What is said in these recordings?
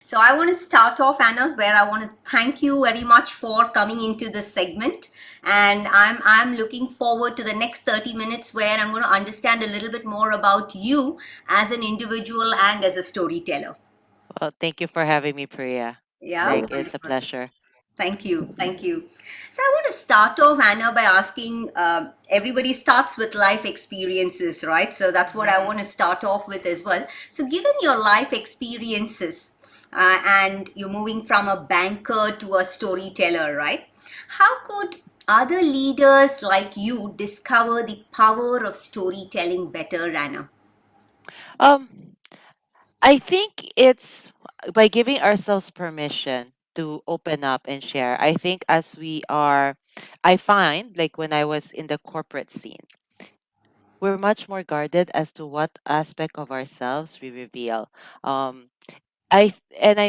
So I want to start off, Anna, where I want to thank you very much for coming into this segment, and I'm looking forward to the next 30 minutes where I'm going to understand a little bit more about you as an individual and as a storyteller. Well, thank you for having me, Priya. Yeah, Like, it's a wonderful. pleasure. Thank you. Thank you. So I want to start off, Anna, by asking everybody starts with life experiences, right? So that's what I Mhm. want to start off with as well. So, given your life experiences and you're moving from a banker to a storyteller, right? How could other leaders like you discover the power of storytelling better, Anna? Um, I think it's by giving ourselves permission to open up and share. I think I find like when I was in the corporate scene, we're much more guarded as to what aspect of ourselves we reveal. Um, I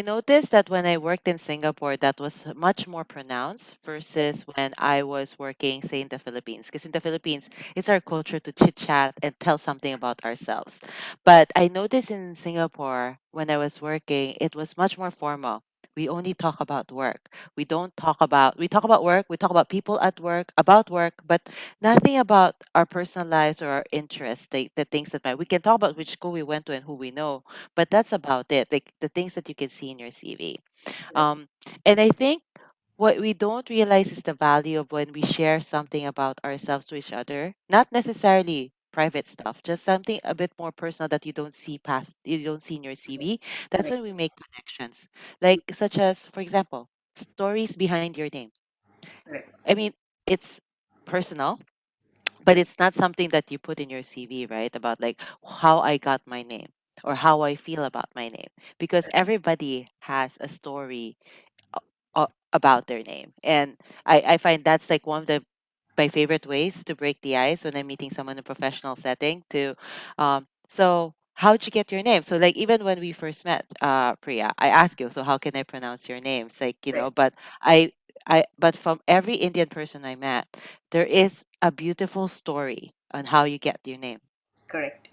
noticed that when I worked in Singapore, that was much more pronounced versus when I was working, say, in the Philippines. Because in the Philippines, it's our culture to chit chat and tell something about ourselves. But I noticed in Singapore, when I was working, it was much more formal. We only talk about work. We talk about work, we talk about people at work, about work, but nothing about our personal lives or our interests, the things that matter. We can talk about which school we went to and who we know, but that's about it, like the things that you can see in your CV. um and I think what we don't realize is the value of when we share something about ourselves to each other, not necessarily private stuff, just something a bit more personal that you don't see in your CV. That's Correct. when we make connections, like such as, for example, stories behind your name. Correct. I mean, it's personal, but Correct. it's not something that you put in your CV, right? About like how I got my name or how I feel about my name, because everybody has a story about their name. And I find that's like one of the my favorite ways to break the ice when I'm meeting someone in a professional setting. So how'd you get your name? So like even when we first met, Priya, I asked you, so how can I pronounce your name? It's like, Correct. but but from every Indian person I met, there is a beautiful story on how you get your name. Correct.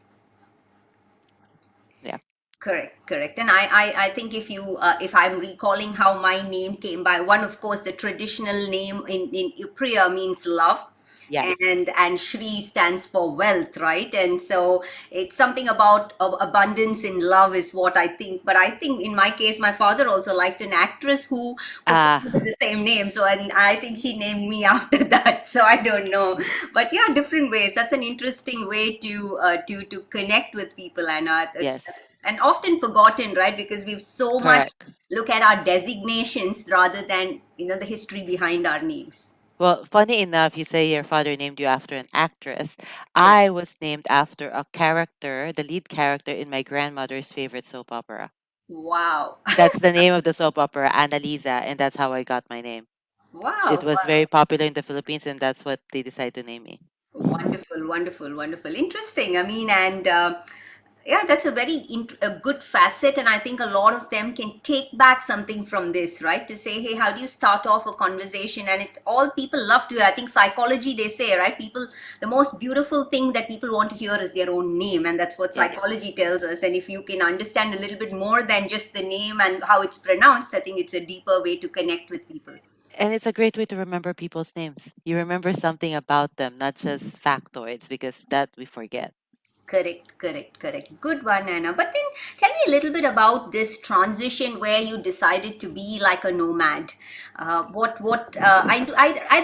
Yeah. Correct, correct. And I think if I'm recalling how my name came by, one, of course, the traditional name in Priya means love. Yes. And Shri stands for wealth, right? And so it's something about abundance in love is what I think. But I think in my case, my father also liked an actress who Ah, followed the same name. So and I think he named me after that. So I don't know, but yeah, different ways. That's an interesting way to connect with people, and it's yes. and often forgotten, right? Because we've so much Correct. look at our designations rather than the history behind our names. Well, funny enough, you say your father named you after an actress. Correct. I was named after a character, the lead character in my grandmother's favorite soap opera. Wow. That's the name of the soap opera, Annalisa, and that's how I got my name. It Wow. was very popular in the Philippines, and that's what they decided to name me. Wonderful, wonderful, wonderful. Interesting. I mean, and yeah, that's a a good facet, and I think a lot of them can take back something from this, right? To say, hey, how do you start off a conversation? And it all people love to. I think psychology, they say, right? People, the most beautiful thing that people want to hear is their own name, and that's what Yes. psychology tells us. And if you can understand a little bit more than just the name and how it's pronounced, I think it's a deeper way to connect with people. And it's a great way to remember people's names. You remember something about them, not just factoids, because that we forget. Correct, correct, correct. Good one, Anna. But then tell me a little bit about this transition where you decided to be like a nomad. I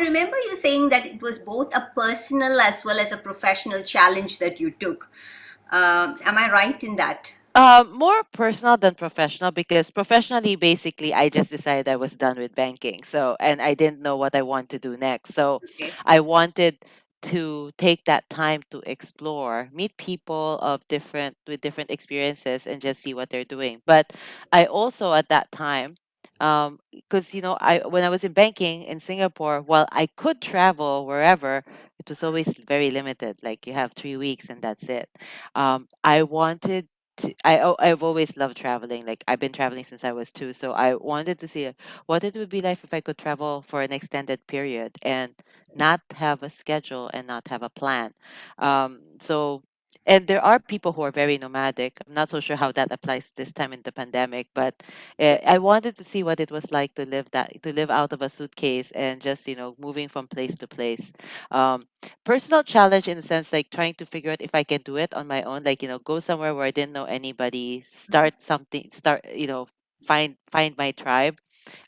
remember you saying that it was both a personal as well as a professional challenge that you took. Am I right in that? More personal than professional, because professionally, basically, I just decided I was done with banking. So, and I didn't know what I want to do next. So, Okay. I wanted to take that time to explore, meet people with different experiences, and just see what they're doing. But I also at that time, because I when I was in banking in Singapore, while I could travel wherever, it was always very limited. Like you have 3 weeks and that's it. I wanted I've always loved traveling. Like I've been traveling since I was 2, so I wanted to see what it would be like if I could travel for an extended period and not have a schedule and not have a plan. So and there are people who are very nomadic. I'm not so sure how that applies this time in the pandemic, but I wanted to see what it was like to live out of a suitcase and just moving from place to place. Um, Personal challenge in the sense like trying to figure out if I can do it on my own, like go somewhere where I didn't know anybody, start something, find my tribe,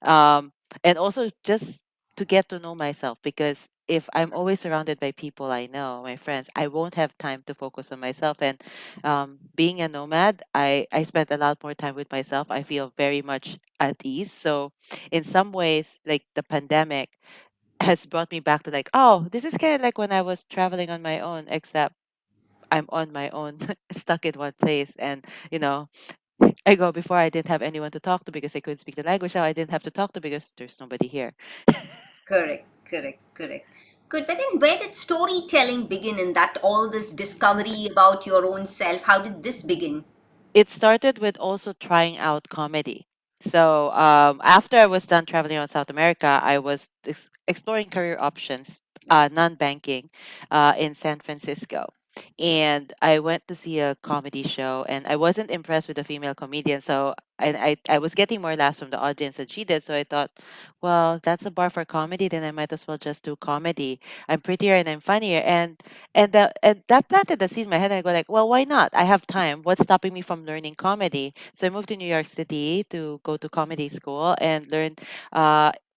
um, and also just to get to know myself, because if I'm always surrounded by people I know, my friends, I won't have time to focus on myself. And being a nomad, I spent a lot more time with myself. I feel very much at ease. So in some ways, like the pandemic has brought me back to like, oh, this is kind of like when I was traveling on my own, except I'm on my own, stuck in one place. And you know I go, before I didn't have anyone to talk to because I couldn't speak the language. Now I didn't have to talk to because there's nobody here. Correct, correct, correct. Good. But then where did storytelling begin in that all this discovery about your own self? How did this begin? It started with also trying out comedy. So after I was done traveling around South America, I was exploring career options, non-banking, in San Francisco. And I went to see a comedy show, and I wasn't impressed with the female comedian. So I was getting more laughs from the audience than she did. So I thought, well, that's a bar for comedy. Then I might as well just do comedy. I'm prettier and I'm funnier. And that planted the seed in my head. And I go like, well, why not? I have time. What's stopping me from learning comedy? So I moved to New York City to go to comedy school and learn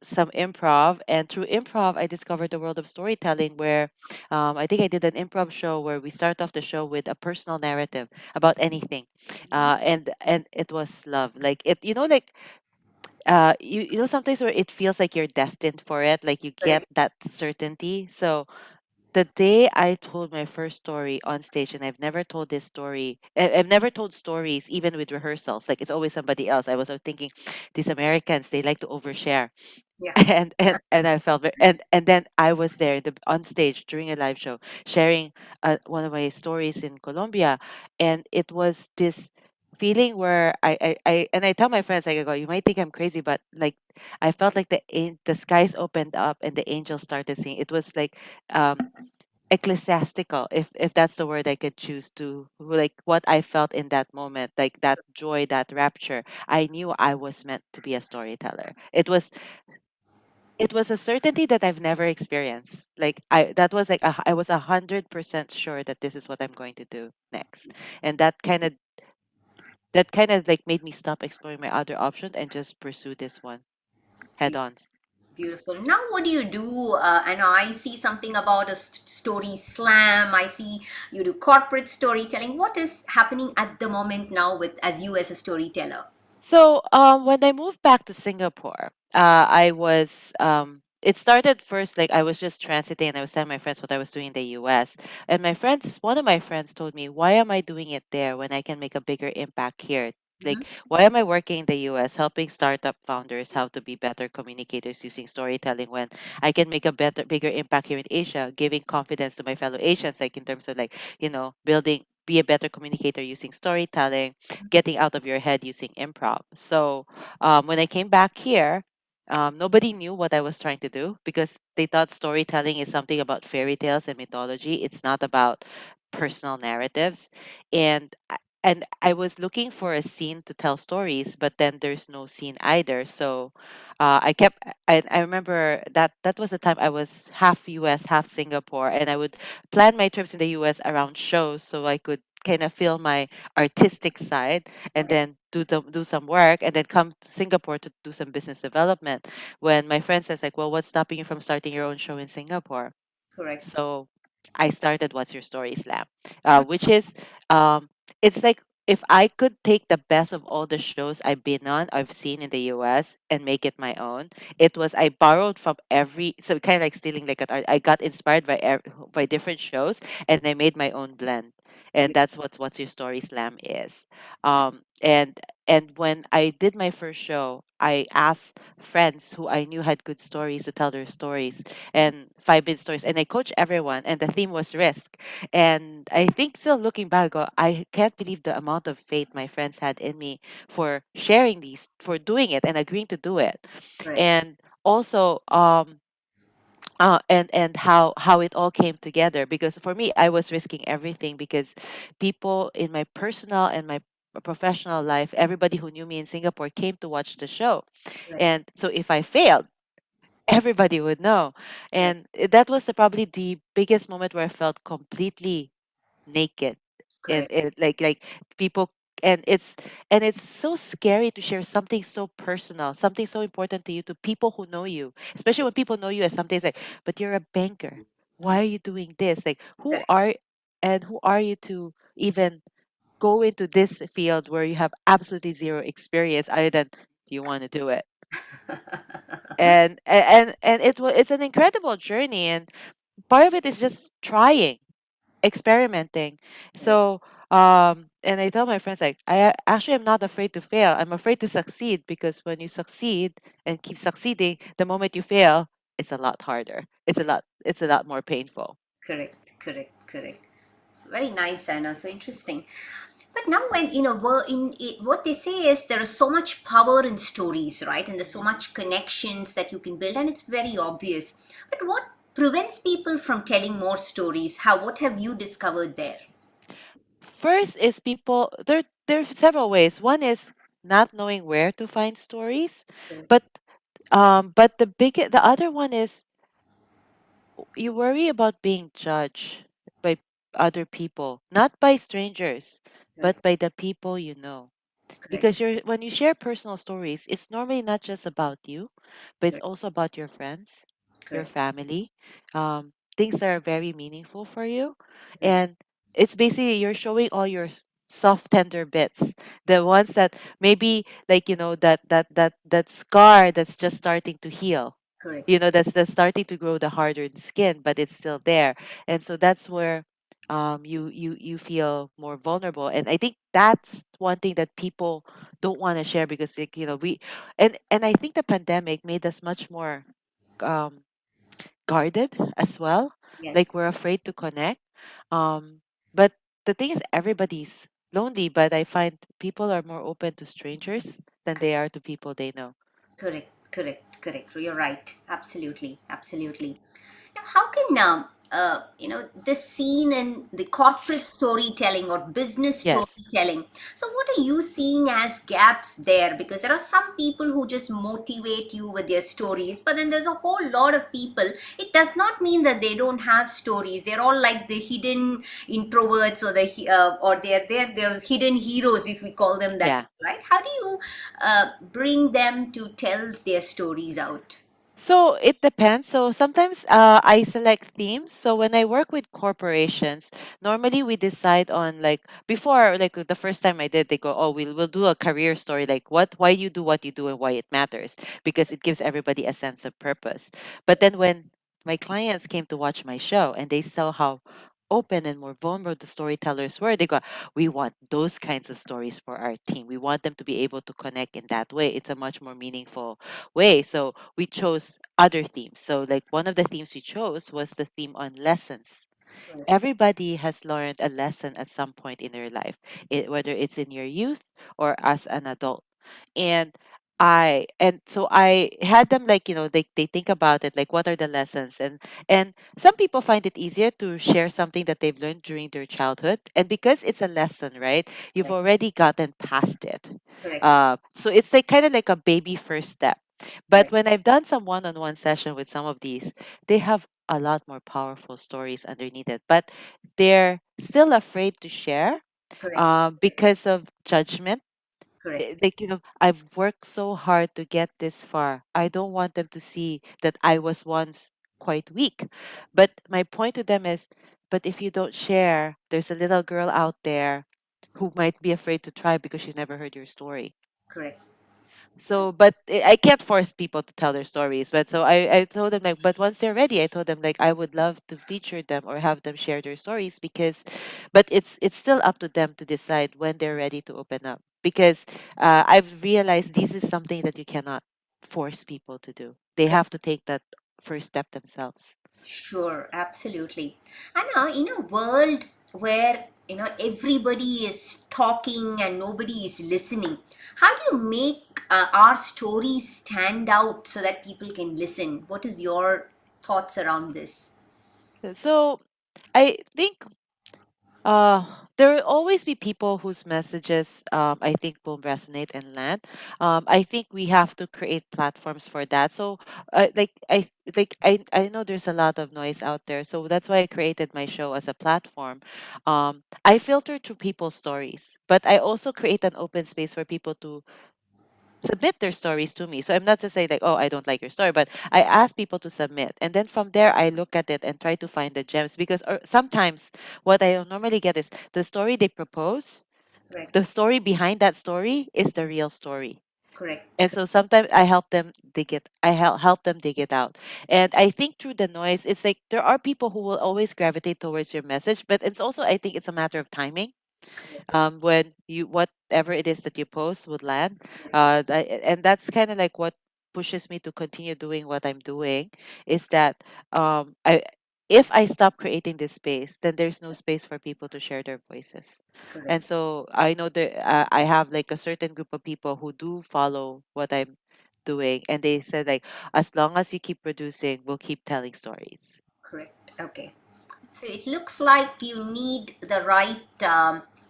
some improv. And through improv, I discovered the world of storytelling, where I think I did an improv show where we start off the show with a personal narrative about anything, and it was love. Like it, like sometimes where it feels like you're destined for it, like you get Correct. that certainty. So the day I told my first story on stage, and I've never told this story, I've never told stories even with rehearsals. Like it's always somebody else. I was thinking, these Americans, they like to overshare. Yeah. And I felt and then I was there on stage during a live show sharing one of my stories in Colombia, and it was this feeling where I tell my friends, like, I go, you might think I'm crazy, but like I felt like the skies opened up and the angels started singing. It was like um ecclesiastical, if that's the word I could choose, to like what I felt in that moment, like that joy, that rapture. I knew I was meant to be a storyteller. It was a certainty that I've never experienced. Like I was 100% sure that this is what I'm going to do next. And that kind of like made me stop exploring my other options and just pursue this one head on. Beautiful. Now, what do you do? And I see something about a story slam. I see you do corporate storytelling. What is happening at the moment now with as you as a storyteller? So when I moved back to Singapore, it started first like I was just transiting and I was telling my friends what I was doing in the US. And one of my friends told me, why am I doing it there when I can make a bigger impact here? Mhm. Like, why am I working in the US helping startup founders how to be better communicators using storytelling when I can make a bigger impact here in Asia, giving confidence to my fellow Asians, like in terms of like, be a better communicator using storytelling, getting out of your head using improv. So when I came back here, nobody knew what I was trying to do because they thought storytelling is something about fairy tales and mythology. It's not about personal narratives. And I was looking for a scene to tell stories, but then there's no scene either. So I remember that was the time I was half US, half Singapore, and I would plan my trips in the US around shows so I could kind of feel my artistic side and then do some work and then come to Singapore to do some business development. When my friend says like, well, what's stopping you from starting your own show in Singapore? Correct. So I started What's Your Story Slam, which is um, it's like if I could take the best of all the shows I've been on, I've seen in the US, and make it my own. It was I borrowed from so kind of like stealing like an art. I got inspired by different shows, and I made my own blend. And that's What's Your Story Slam is. And when I did my first show, I asked friends who I knew had good stories to tell their stories and 5 minute stories. And I coach everyone, and the theme was risk. And I think still looking back, I can't believe the amount of faith my friends had in me for sharing these, for doing it and agreeing to do it. Correct. And also, and how it all came together. Because for me, I was risking everything, because people in my personal and my professional life, everybody who knew me in Singapore came to watch the show. Right. And so if I failed, everybody would know. Right. And that was probably the biggest moment where I felt completely naked. And Correct. it like people, and it's so scary to share something so personal, something so important to you, to people who know you, especially when people know you as something like, but you're a banker, why are you doing this, like Correct. who are you to even go into this field where you have absolutely zero experience other than you want to do it. And it's an incredible journey, and part of it is just trying, experimenting. Correct. So and I tell my friends, like, actually, I'm not afraid to fail, I'm afraid to succeed, because when you succeed and keep succeeding, the moment you fail, it's a lot harder, it's a lot more painful. Correct. Correct. Correct. It's very nice, Anna. So interesting. But now, when what they say is there is so much power in stories, right? And there's so much connections that you can build, and it's very obvious. But what prevents people from telling more stories? How? What have you discovered there? First is people, there are several ways. One is not knowing where to find stories, Correct. but the other one is you worry about being judged by other people, not by strangers, Correct. but by the people you know. Correct. Because when you share personal stories, it's normally not just about you, but it's Correct. also about your friends, your Correct. family, things that are very meaningful for you. Correct. And it's basically you're showing all your soft tender bits, the ones that maybe, like, that scar that's just starting to heal, Correct. that's starting to grow the hardened skin, but it's still there. And so that's where you feel more vulnerable. And I think that's one thing that people don't want to share, because, like, we and I think the pandemic made us much more um guarded as well. Yes. Like, we're afraid to connect. But the thing is, everybody's lonely, but I find people are more open to strangers than they are to people they know. Correct, correct, correct. You're right. Absolutely, absolutely. Now, how can this scene in the corporate storytelling or business Yes. storytelling? So, what are you seeing as gaps there? Because there are some people who just motivate you with their stories, but then there's a whole lot of people. It does not mean that they don't have stories. They're all like the hidden introverts, or or there's hidden heroes, if we call them that, Yeah. right? How do you bring them to tell their stories out? So it depends. So sometimes I select themes. So when I work with corporations, normally we decide on, like, before, like the first time I did, they go, "Oh, we'll do a career story, like why you do what you do and why it matters, because it gives everybody a sense of purpose." But then when my clients came to watch my show and they saw how open and more vulnerable the storytellers were, they go, "We want those kinds of stories for our team. We want them to be able to connect in that way. It's a much more meaningful way." So we chose other themes. So, like, one of the themes we chose was the theme on lessons. Correct, Everybody has learned a lesson at some point in their life, whether it's in your youth or as an adult. And so I had them, like, they think about it, like, what are the lessons? And some people find it easier to share something that they've learned during their childhood, and because it's a lesson, right, you've correct, already gotten past it. correct, So it's like kind of like a baby first step. But correct, when I've done some one-on-one session with some of these, they have a lot more powerful stories underneath it, but they're still afraid to share correct, because of judgment. correct, Like, I've worked so hard to get this far. I don't want them to see that I was once quite weak. But my point to them is, but if you don't share, there's a little girl out there who might be afraid to try because she's never heard your story. correct. So, but I can't force people to tell their stories. But so I told them, like, but once they're ready, I told them, like, I would love to feature them or have them share their stories, because, but it's still up to them to decide when they're ready to open up. Because I've realized this is something that you cannot force people to do. They have to take that first step themselves. Sure, absolutely. And in a world where everybody is talking and nobody is listening, how do you make our stories stand out so that people can listen? What is your thoughts around this? So I think there will always be people whose messages I think will resonate and land. I think we have to create platforms for that. So, I know there's a lot of noise out there, so that's why I created my show as a platform. I filter through people's stories, but I also create an open space for people to submit their stories to me. So I'm not just saying like, oh, I don't like your story, but I ask people to submit. And then from there, I look at it and try to find the gems because sometimes what I normally get is the story they propose, Correct, the story behind that story is the real story. correct, And so sometimes I help them dig it. I help them dig it out. And I think through the noise, it's like there are people who will always gravitate towards your message, but it's also I think it's a matter of timing correct, when you whatever it is that you post would land correct, and that's kind of like what pushes me to continue doing what I'm doing is that I if I stop creating this space then there's no space for people to share their voices. correct. And so I know that I have like a certain group of people who do follow what I'm doing and they said like as long as you keep producing we'll keep telling stories. Correct. Okay. So it looks like you need the right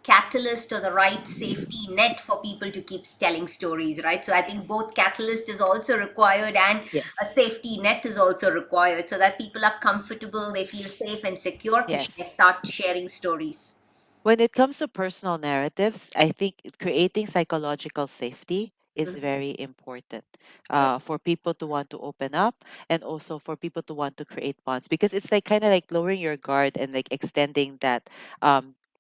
catalyst or the right safety net for people to keep telling stories, right? So I think Yes. both catalyst is also required and a Yes. safety net is also required so that people are comfortable, they feel safe and secure to Yes. start sharing stories. When it comes to personal narratives, I think creating psychological safety is Mhm. very important Correct. for people to want to open up and also for people to want to create bonds because it's like kind of like lowering your guard and like extending that,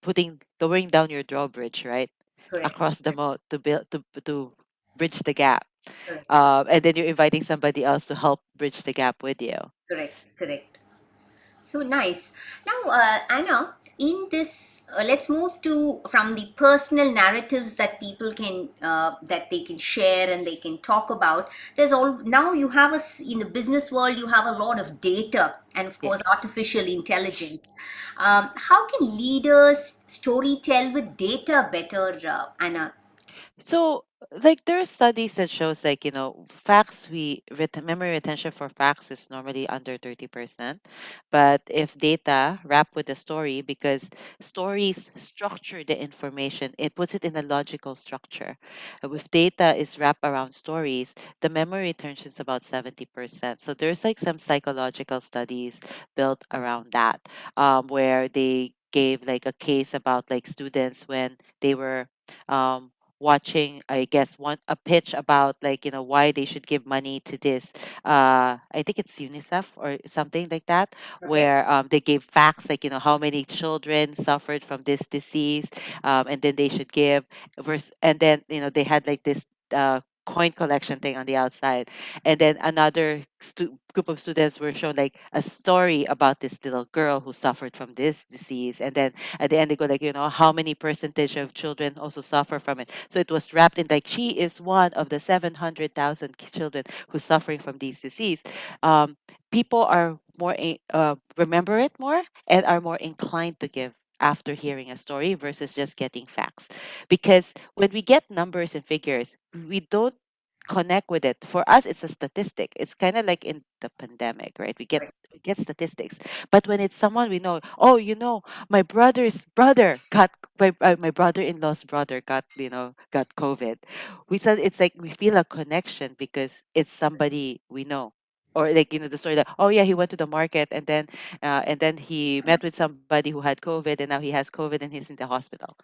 putting lowering down your drawbridge, right, Correct. across the moat to build to bridge the gap, Correct. and then you're inviting somebody else to help bridge the gap with you. Correct. Correct. So nice. Now, Anna, in this, let's move to from the personal narratives that people can that they can share and they can talk about. There's all now you have in the business world you have a lot of data and of Yes. course artificial intelligence. How can leaders story tell with data better, Anna? So, like there are studies that shows like facts memory retention for facts is normally under 30%, but if data wrap with a story because stories structure the information, it puts it in a logical structure. With data is wrapped around stories, the memory retention is about 70%. So there's like some psychological studies built around that, where they gave like a case about like students when they were um, watching I guess one a pitch about like why they should give money to this I think it's UNICEF or something like that Okay, where they gave facts like how many children suffered from this disease, and then they should give and then they had like this coin collection thing on the outside, and then another group of students were shown like a story about this little girl who suffered from this disease, and then at the end they go like how many percentage of children also suffer from it. So it was wrapped in like she is one of the 700,000 children who's suffering from these disease. um, People are more remember it more and are more inclined to give after hearing a story versus just getting facts, because when we get numbers and figures we don't connect with it. For us it's a statistic. It's kind of like in the pandemic, right? We get statistics. But when it's someone we know, oh, my brother's brother got my brother-in-law's brother got COVID. We said it's like we feel a connection because it's somebody we know. Or like the story that, oh yeah, he went to the market and then he met with somebody who had COVID and now he has COVID and he's in the hospital.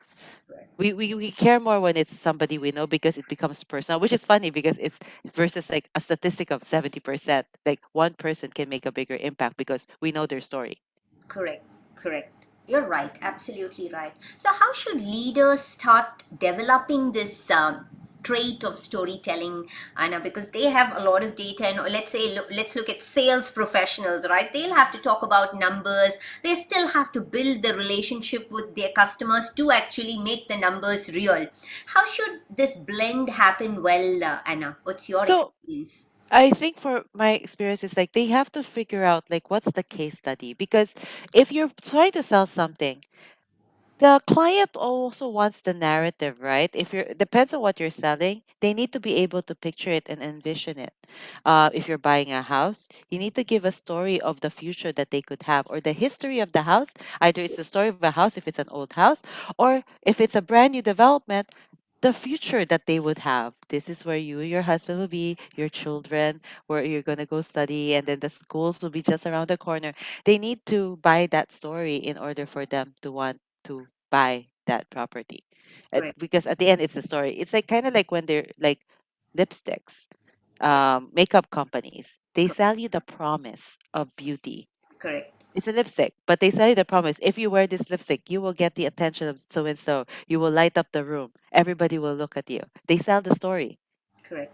We care more when it's somebody we know because it becomes personal, which is funny because it's versus like a statistic of 70%. Like one person can make a bigger impact because we know their story. correct, correct. You're right, absolutely right. So, how should leaders start developing this trait of storytelling, Anna? Because they have a lot of data, and let's say, let's look at sales professionals, right? They'll have to talk about numbers. They still have to build the relationship with their customers to actually make the numbers real. How should this blend happen well, Anna? What's your So experience? I think for my experience is like they have to figure out like what's the case study, because if you're trying to sell something, The client also wants the narrative, right? If you're depends on what you're selling, they need to be able to picture it and envision it. If you're buying a house, you need to give a story of the future that they could have, or the history of the house. Either it's the story of a house if it's an old house, or if it's a brand new development, the future that they would have. This is where you and your husband will be, your children, where you're going to go study, and then the schools will be just around the corner. They need to buy that story in order for them to want to buy that property. Correct. Because at the end, it's a story. It's like kind of like when they're like lipsticks, Correct. makeup companies. They sell you the promise of beauty. Correct. It's a lipstick, but they sell you the promise. If you wear this lipstick, you will get the attention of so and so. You will light up the room. Everybody will look at you. They sell the story. Correct.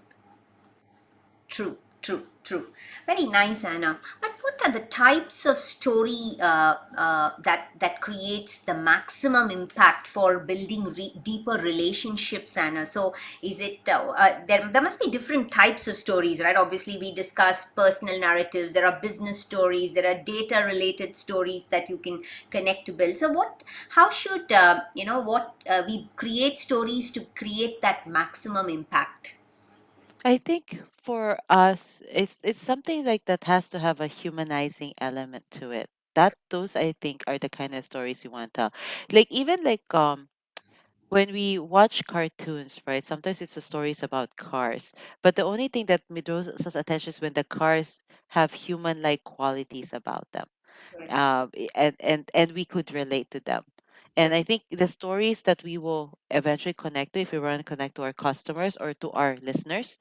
True, true, true. Very nice, Anna. But what are the types of story that creates the maximum impact for building deeper relationships, Anna? So, is it there must be different types of stories, right? Obviously, we discussed personal narratives. There are business stories. There are data related stories that you can connect to build. So, what? How should what we create stories to create that maximum impact? I think for us, it's something like that has to have a humanizing element to it. That those I think are the kind of stories we want to tell. Like even like when we watch cartoons, right? Sometimes it's the stories about cars, but the only thing that draws us attention is when the cars have human-like qualities about them, Correct. and we could relate to them. And Correct. I think the stories that we will eventually connect to, if we want to connect to our customers or to our listeners,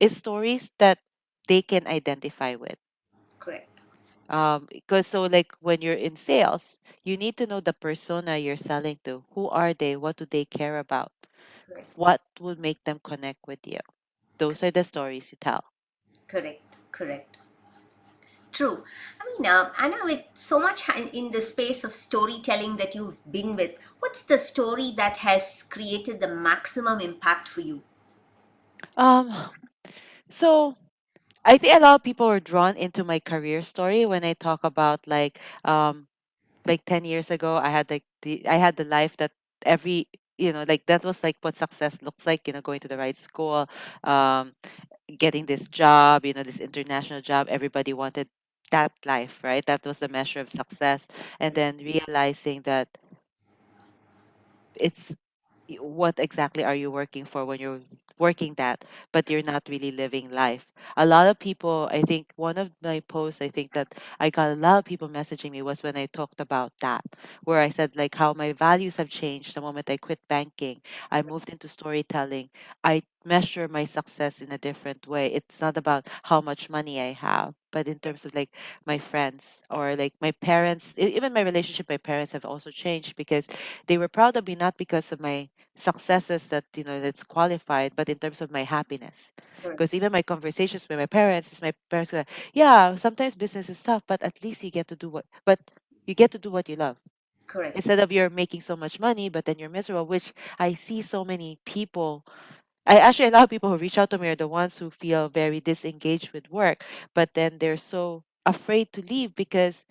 is stories that they can identify with. Correct. Because so like when you're in sales, you need to know the persona you're selling to. Who are they? What do they care about? Correct. What would make them connect with you? Those are the stories you tell. Correct. Correct. True. I mean, Anna, with so much in the space of storytelling that you've been with, what's the story that has created the maximum impact for you? Um, so I think a lot of people are drawn into my career story when I talk about like 10 years ago I had the life that every like that was like what success looks like, going to the right school, um getting this job, this international job. Everybody wanted that life, right? That was the measure of success. And then realizing that it's what exactly are you working for when you're working that, but you're not really living life. A lot of people, I think one of my posts, I think that I got a lot of people messaging me was when I talked about that, where I said like how my values have changed the moment I quit banking. I moved into storytelling. I measure my success in a different way. It's not about how much money I have, but in terms of like my friends or like my parents, even my relationship with my parents have also changed because they were proud of me not because of my successes that that's qualified, but in terms of my happiness. Correct. Because even my conversations with my parents is my parents go, yeah, sometimes business is tough, but at least you get to do what you love. Correct. Instead of you're making so much money but then you're miserable, which I see so many people. I actually, a lot of people who reach out to me are the ones who feel very disengaged with work, but then they're so afraid to leave because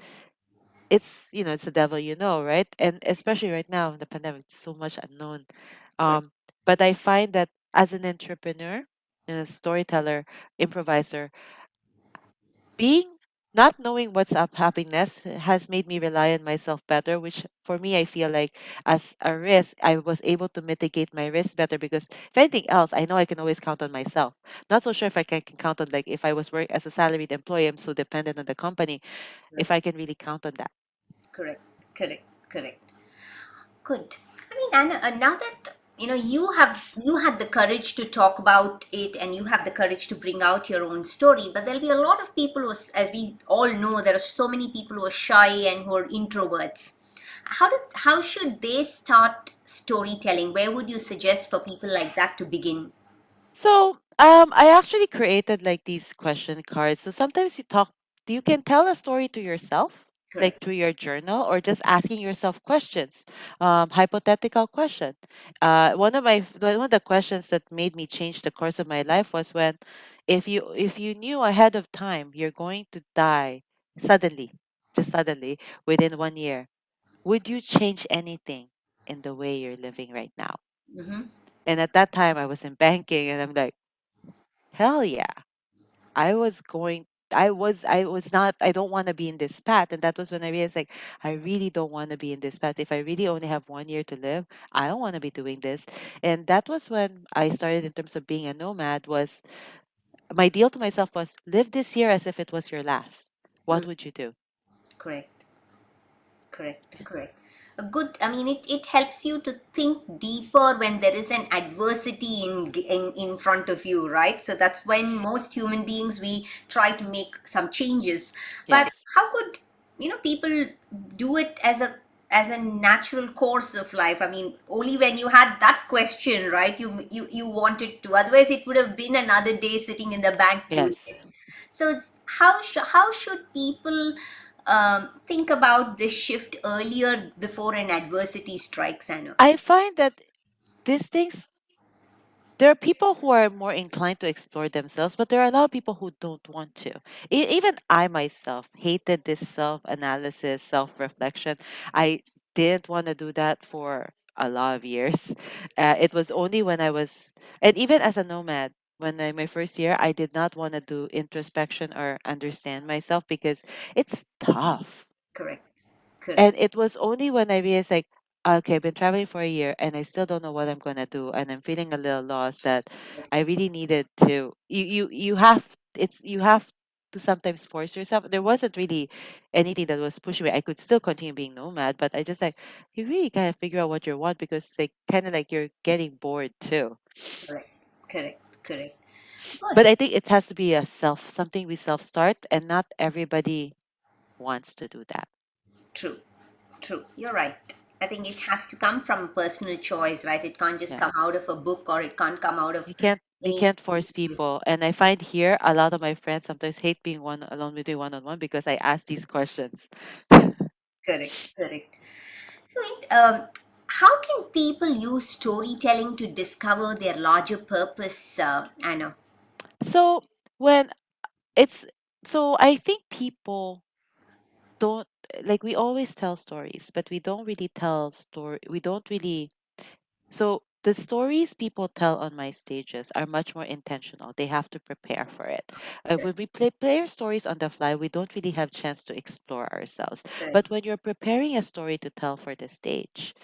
it's the devil, right? And especially right now in the pandemic, so much unknown. Correct. um but I find that as an entrepreneur and a storyteller, improviser, being not knowing what's up happiness has made me rely on myself better, which for me I feel like as a risk I was able to mitigate my risk better because if anything else I know I can always count on myself. Not so sure if I can count on, like, if I was work as a salaried employee, I'm so dependent on the company, if Correct. I can really count on that. Correct. Correct. Correct. Good. I mean, Anna, now that you had the courage to talk about it, and you have the courage to bring out your own story, but there'll be a lot of people who, as we all know, there are so many people who are shy and who are introverts. How should they start storytelling? Where would you suggest for people like that to begin? So, I actually created like these question cards. So sometimes you can tell a story to yourself, like Correct. through your journal, or just asking yourself questions, hypothetical question. One of the questions that made me change the course of my life was when, if you knew ahead of time you're going to die suddenly, just suddenly within 1 year, would you change anything? in the way you're living right now. Mm-hmm. And at that time, I was in banking, and I'm like, hell yeah. I was going I was not I don't want to be in this path. And that was when I realized, like, I really don't want to be in this path. If I really only have 1 year to live, I don't want to be doing this. And that was when I started in terms of being a nomad. Was my deal to myself was, live this year as if it was your last. What Mm. would you do? Correct. Correct, correct. A good, I mean, it helps you to think deeper when there is an adversity in front of you, right? So that's when most human beings, we try to make some changes. But Yes. how could, people do it as a natural course of life? I mean, only when you had that question, right? You wanted to. Otherwise, it would have been another day sitting in the bank Yes. today. So it's how should people think about this shift earlier before an adversity strikes, Anna? I find that these things, there are people who are more inclined to explore themselves, but there are a lot of people who don't want to. Even I myself hated this self analysis, self reflection. I didn't want to do that for a lot of years. It was only when I was, and even as a nomad, when my first year, I did not want to do introspection or understand myself because it's tough. Correct, And correct, it was only when I realized, like, okay, I've been traveling for a year and I still don't know what I'm gonna do, and I'm feeling a little lost, that I really needed to. You have you have to sometimes force yourself. There wasn't really anything that was pushing me. I could still continue being nomad, but I just, like, you really kind of figure out what you want, because, like, kind of like you're getting bored too. correct, correct, correct. Good. But I think it has to be a self something we self start, and not everybody wants to do that. True, true. You're right. I think it has to come from personal choice, right? It can't just Yeah. come out of a book, or it can't come out of You can't force anything. people. And I find here a lot of my friends sometimes hate being one alone with me one on one, because I ask these questions. Correct, correct. So, how can people use storytelling to discover their larger purpose, Anna? So when it's so I think people don't, like, we always tell stories, but we don't really. So the stories people tell on my stages are much more intentional. They have to prepare for it. When we play our stories on the fly, we don't really have chance to explore ourselves. Correct, But when you're preparing a story to tell for the stage,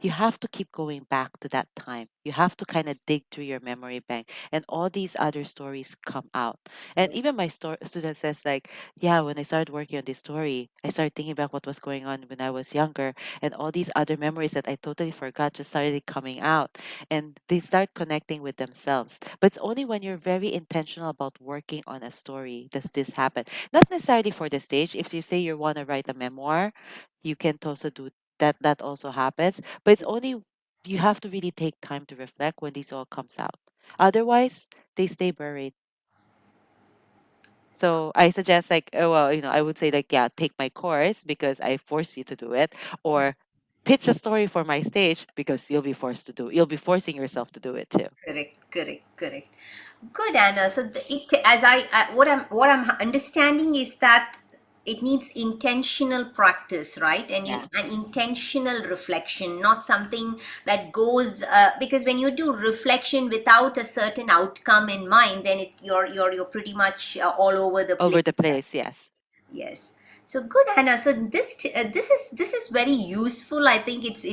you have to keep going back to that time. You have to kind of dig through your memory bank, and all these other stories come out. And even my student says, like, yeah, when I started working on this story, I started thinking about what was going on when I was younger, and all these other memories that I totally forgot just started coming out, and they start connecting with themselves. But it's only when you're very intentional about working on a story does this happen. Not necessarily for the stage. If you say you want to write a memoir, you can also do that. That also happens, but it's only, you have to really take time to reflect when this all comes out. Otherwise, they stay buried. So I suggest, like, oh, well, I would say, like, yeah, take my course because I force you to do it, or pitch a story for my stage because you'll be forcing yourself to do it too. correct, correct, correct. Good, Anna. So as what I'm understanding is that it needs intentional practice, right? And Yeah. an intentional reflection, not something that goes because when you do reflection without a certain outcome in mind, then you're pretty much all over the Over place. the place, yes. Yes. So good, Anna. So this is very useful. I think it's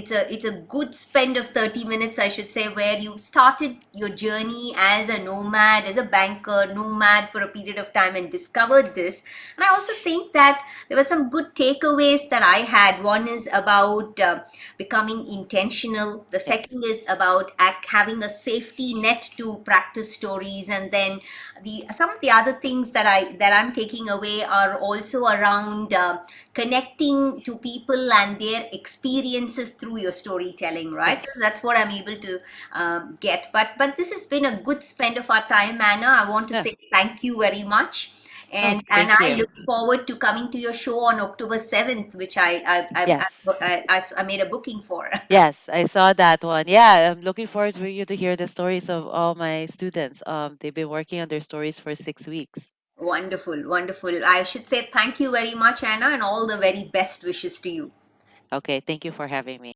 a good spend of 30 minutes, I should say, where you started your journey as a nomad, as a banker, nomad for a period of time, and discovered this. And I also think that there were some good takeaways that I had. One is about becoming intentional. The Yes. second is about having a safety net to practice stories, and then the some of the other things that I'm taking away are also around connecting to people and their experiences through your storytelling, right? Yes. So that's what I'm able to get. But this has been a good spend of our time, Anna. I want to Yeah. say thank you very much. Oh, And thank I you. look forward to coming to your show on October 7th, which Yes. I made a booking for. Yes, I saw that one. Yeah, I'm looking forward for you to hear the stories of all my students. They've been working on their stories for 6 weeks. Wonderful, wonderful. I should say thank you very much, Anna, and all the very best wishes to you. Okay, thank you for having me.